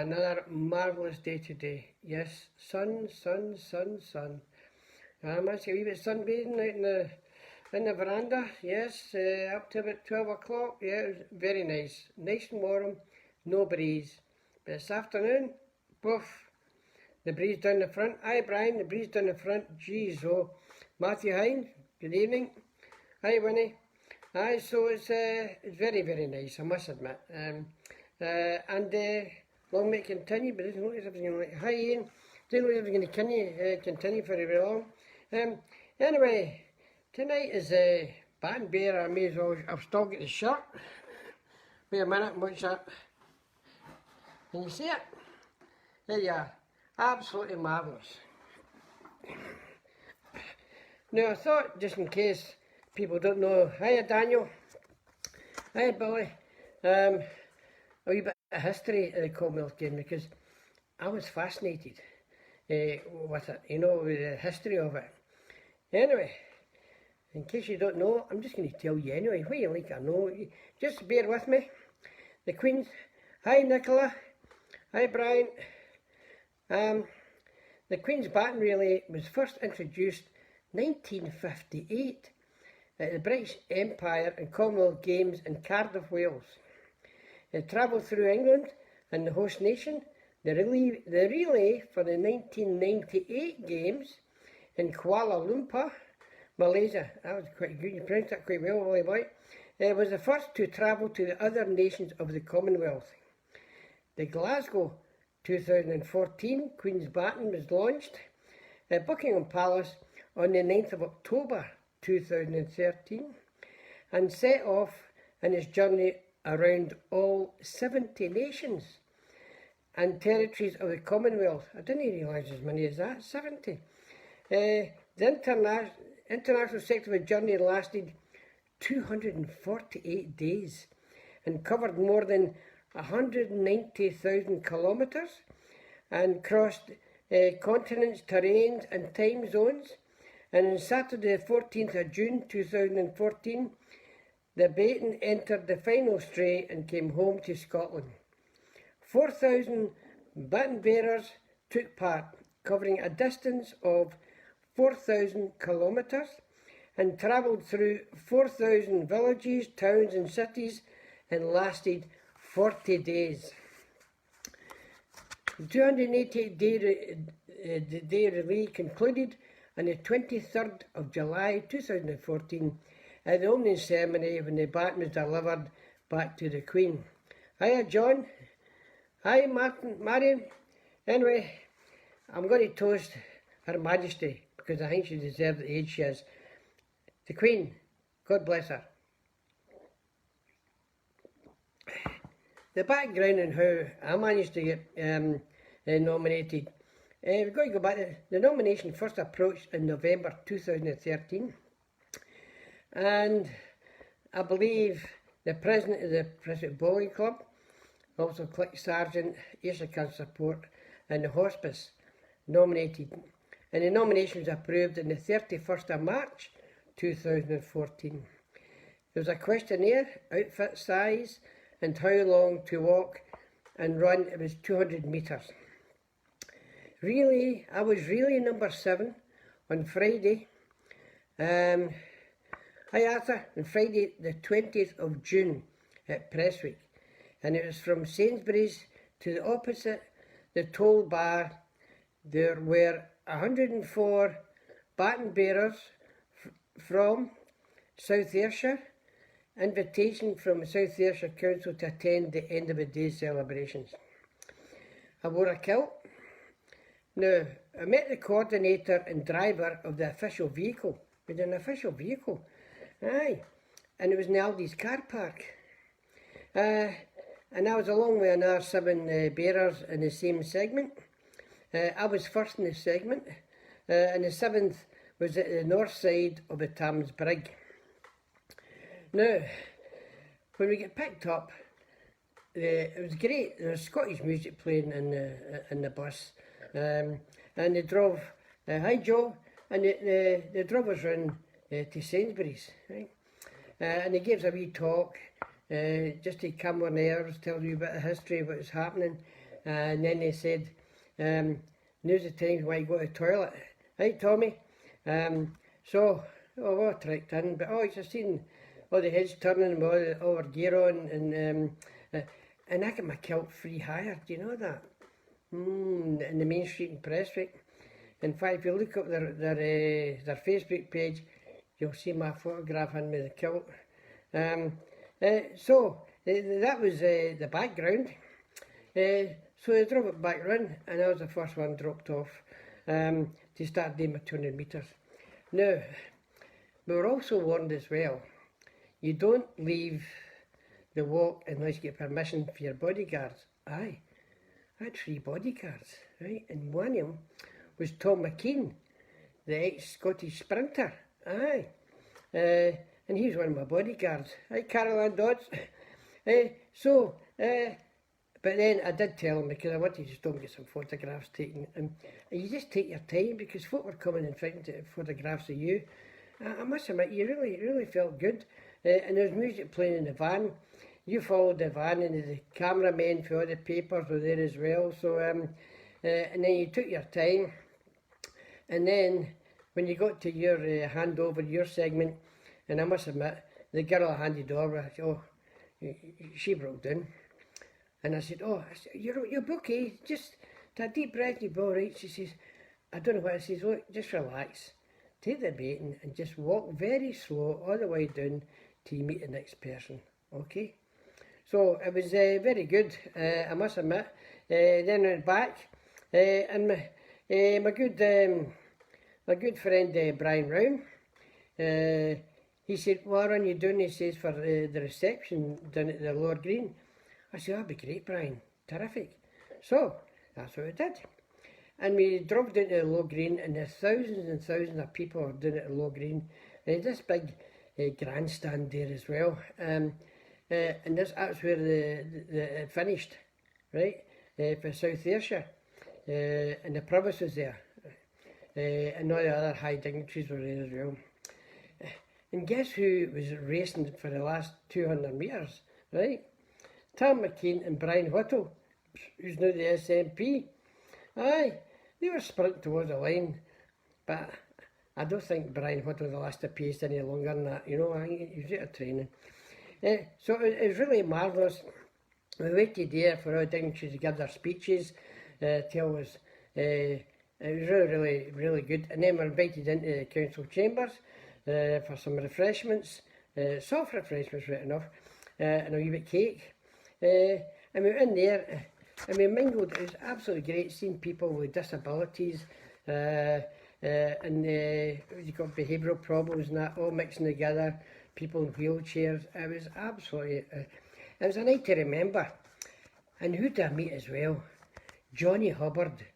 Another marvellous day today. Yes, sun. I must get a wee bit sunbathing out in the veranda. Yes, up to about 12 o'clock. Yeah, it was very nice. Nice and warm, no breeze. But this afternoon, poof, the breeze down the front. Hi Brian, the breeze down the front. Geez, oh. Matthew Hine, good evening. Hi Winnie. Aye, so it's very, very nice, I must admit. Long may it continue, but it doesn't look as if it's going to like, hi Ian, doesn't look as if it's going to continue for very long. Anyway, tonight is Bat Bear. I may as well, I've still got the shirt. Wait a minute, what's that? Can you see it? There you are, absolutely marvellous. Now I thought, just in case people don't know, hiya Daniel, hiya Billy, a wee bit of history of the Commonwealth game, because I was fascinated with it, you know, with the history of it. Anyway, in case you don't know, I'm just going to tell you anyway, whether you like it or no, just bear with me. The Queen's, hi Nicola, hi Brian. The Queen's batting relay was first introduced 1958 at the British Empire and Commonwealth Games in Cardiff, Wales. It travelled through England and the host nation. The relay for the 1998 Games in Kuala Lumpur, Malaysia, that was quite good, you pronounced that quite well, Willie Boy. It was the first to travel to the other nations of the Commonwealth. The Glasgow 2014 Queen's Baton was launched at Buckingham Palace on the 9th of October 2013 and set off in its journey around all 70 nations and territories of the Commonwealth. I didn't realise as many as that, 70. The international sector of the journey lasted 248 days and covered more than 190,000 kilometres and crossed continents, terrains and time zones. And on Saturday the 14th of June 2014, the Baton entered the final straight and came home to Scotland. 4,000 baton bearers took part, covering a distance of 4,000 kilometres and travelled through 4,000 villages, towns and cities and lasted 40 days. The 288-day relay concluded on the 23rd of July 2014 at the opening ceremony when the baton was delivered back to the Queen. Hiya John, hi Marion. Anyway, I'm going to toast Her Majesty because I think she deserves the age she is. The Queen, God bless her. The background and how I managed to get nominated. We've got to go back to the nomination first approached in November 2013, and I believe the president of the President Bowling Club, also Click Sergeant, Ayrshire Cancer Support and the Hospice nominated, and the nomination was approved on the 31st of March 2014. There was a questionnaire, outfit size and how long to walk and run. It was 200 metres. Really, I was really number 7 on Friday. Hi Arthur, on Friday the 20th of June at Presswick, and it was from Sainsbury's to the opposite the toll bar. There were 104 baton bearers from South Ayrshire, invitation from South Ayrshire Council to attend the end of the day celebrations. I wore a kilt. Now, I met the coordinator and driver of the official vehicle. We had an official vehicle, aye, and it was in Aldi's car park. And I was along with another 7 bearers in the same segment. I was first in the segment, and the 7th was at the north side of the Thames Brig. Now, when we get picked up, it was great. There was Scottish music playing in the bus. And they drove, hi Joe, and they drove us round to Sainsbury's, right? And they gave us a wee talk, just to calm our nerves, tell you a bit of history of what was happening. and then they said, now's the time when you go to the toilet. Right, Tommy? So, we trekked in, but you just seen all the heads turning with all our gear on, and I got my kilt free hire, do you know that? In the Main Street in Prestwick. In fact, if you look up their Facebook page, you'll see my photograph in with the kilt. So that was the background. So I drove it back round, and I was the first one dropped off to start doing my 200 metres. Now, we were also warned as well, you don't leave the walk unless you get permission for your bodyguards. Aye, I had 3 bodyguards, right? And one of them was Tom McKean, the ex-Scottish sprinter. Aye. And he was one of my bodyguards. Aye, Caroline Dodds. But then I did tell him, because I wanted to just don't get some photographs taken. And you just take your time, because folk were coming and trying to take photographs of you. I must admit, you really felt good. And there was music playing in the van. You followed the van, and the cameramen for all the papers were there as well. So, and then you took your time. And then, when you got to your handover, your segment, and I must admit, the girl I handed over, she broke down. And I said, you're okay, just take a deep breath, you'll be all right. She says, I don't know what. I says, look, just relax, take the baiting and just walk very slow all the way down till you meet the next person, okay? So it was very good, I must admit. Then I went back, and my good friend Brian Round, he said, what are you doing? He says, for the reception down at the Lower Green. I said, that'd be great, Brian, terrific. So that's what we did. And we drove down to the Low Green, and there's thousands and thousands of people down at the Low Green. And this big grandstand there as well. And that's where it finished, right, for South Ayrshire. And the provost was there. And all the other high dignitaries were there as well. And guess who was racing for the last 200 metres, right? Tom McKean and Brian Whittle, who's now the SNP. Aye, they were sprinting towards the line, but I don't think Brian Whittle will last the pace any longer than that, you know. I think he was out of training. So it was really marvellous. We waited there for our dignitaries to give their speeches, tell us. It was really good. And then we were invited into the council chambers for some refreshments, soft refreshments, right enough, and a wee bit of cake. And we were in there, and we mingled. It was absolutely great seeing people with disabilities, and you got behavioural problems and that all mixing together, people in wheelchairs. It was absolutely, it was a night to remember. And who did I meet as well? Johnny Hubbard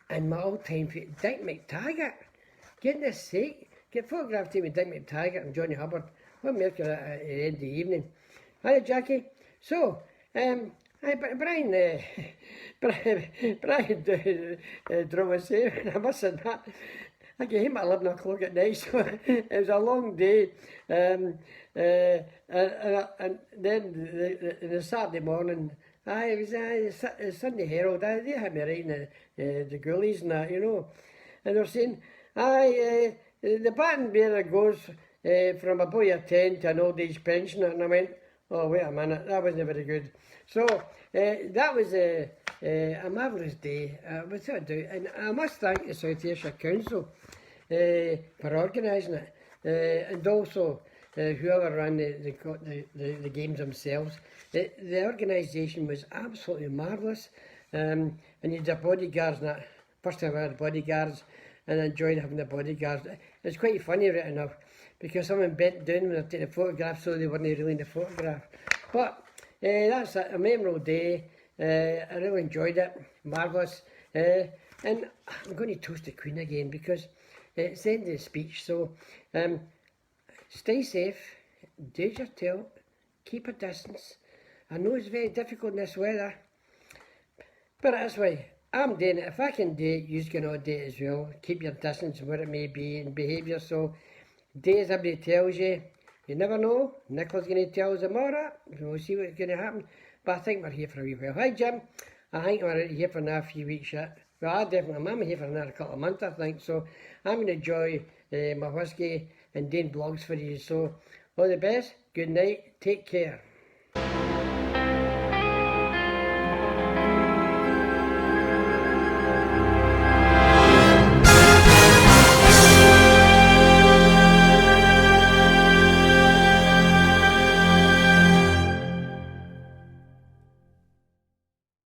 and my all-time favourite, Dick McTaggart. Goodness sake, get photographed with Dick McTaggart and Johnny Hubbard. What make of that at the end of the evening? Hi, Jackie. So, Brian drove us there. I must have that. I came home at 11 o'clock at night, so it was a long day. And then the Saturday morning, it was the Sunday Herald. They had me writing the goalies and that, you know. And they were saying, the baton bearer goes from a boy of 10 to an old age pensioner. And I went, oh, wait a minute, that wasn't very good. So that was a marvellous day, without a doubt. And I must thank the South Ayrshire Council for organising it, and also whoever ran the games themselves. The organisation was absolutely marvellous, and you had the bodyguards and that. First time I had bodyguards, and I enjoyed having the bodyguards. It's quite funny, right enough, because someone bent down when they were taking a photograph, so they weren't really in the photograph. But that's a memorable day. I really enjoyed it. Marvellous. And I'm going to toast the Queen again, because it's the end of the speech. So stay safe, do your tilt, keep a distance. I know it's very difficult in this weather, but that's why I'm doing it. If I can do it, you can all do it as well. Keep your distance, where it may be, and behave yourself. Do as everybody tells you. You never know. Nicola's going to tell us tomorrow. We'll see what's going to happen. But I think we're here for a wee while. Hi, Jim. I think we're here for another few weeks yet. Well, I'm here for another couple of months, I think. So I'm going to enjoy my whisky and doing blogs for you. So all the best, good night, take care.